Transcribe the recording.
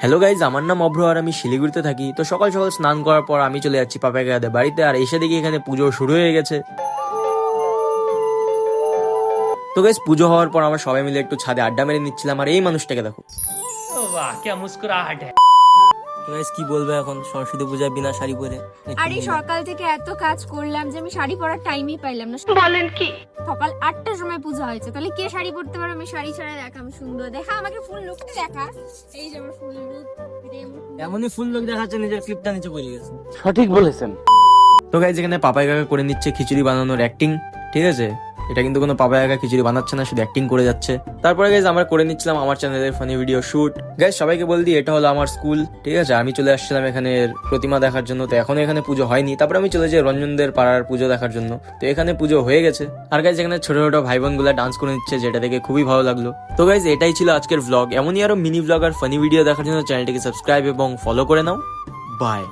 Hello guys, আমার নাম অভ্র আর আমি শিলিগুড়িতে থাকি। তো সকাল সকাল স্নান করার পর আমি চলে যাচ্ছি পাপাই কাকাদের বাড়িতে, আর এসে দেখি এখানে পুজো শুরু হয়ে গেছে। তো গাইজ, পুজো হওয়ার পর আমরা সবাই মিলে একটু ছাদে আড্ডা মেরে নিচ্ছিলাম, আর এই মানুষটাকে দেখো। वाह क्या मुस्कुराहट है। তো গাইজ কি বলবে এখন সরস্বতী পূজায় বিনা শাড়ি পরে? আরে সকাল থেকে এত কাজ করলাম যে আমি শাড়ি পরার টাইমই পাইলাম না। বলেন কি? সকাল 8টার সময় পূজা হয়েছে, তাহলে কে শাড়ি পরতে পারবে? আমি শাড়ি ছাড়া দেখা আমি সুন্দর দেখা, আমাকে ফুল লুক দেখা। এই যে আমার ফুল লুক, এমনই ফুল লোক দেখাচ্ছে নিজের ক্লিপটা নিচে পড়ে গেছে। তো গাইজ এখানে পাপাই কাকা করে নিচ্ছে খিচুড়ি বানানোর অ্যাক্টিং, ঠিক আছে? এটা কিন্তু কোনো পাপাই কাকা খিচুড়ি বানাচ্ছে না, শুধু অ্যাক্টিং করে যাচ্ছে। তারপরে গাইজ আমরা করে নিচ্ছিলাম আমার চ্যানেলের ফানি ভিডিও শুট। গাইজ সবাইকে বল দিই এটা হলো আমার স্কুল, ঠিক আছে? আমি চলে আসছিলাম এখানে প্রতিমা দেখার জন্য। তো এখনো এখানে পুজো হয়নি, তারপরে আমি চলে যাই রঞ্জনদের পাড়ার পুজো দেখার জন্য। তো এখানে পুজো হয়ে গেছে, আর গাইজ এখানে ছোট ছোট ভাই বোন গুলা ডান্স করে নিচ্ছে, যেটা দেখে খুবই ভালো লাগলো। তো গাইজ এটাই ছিল আজকের ব্লগ। এমনই আরো মিনি ব্লগ আর ফানি ভিডিও দেখার জন্য চ্যানেলটিকে সাবস্ক্রাইব এবং ফলো করে নাও। বাই।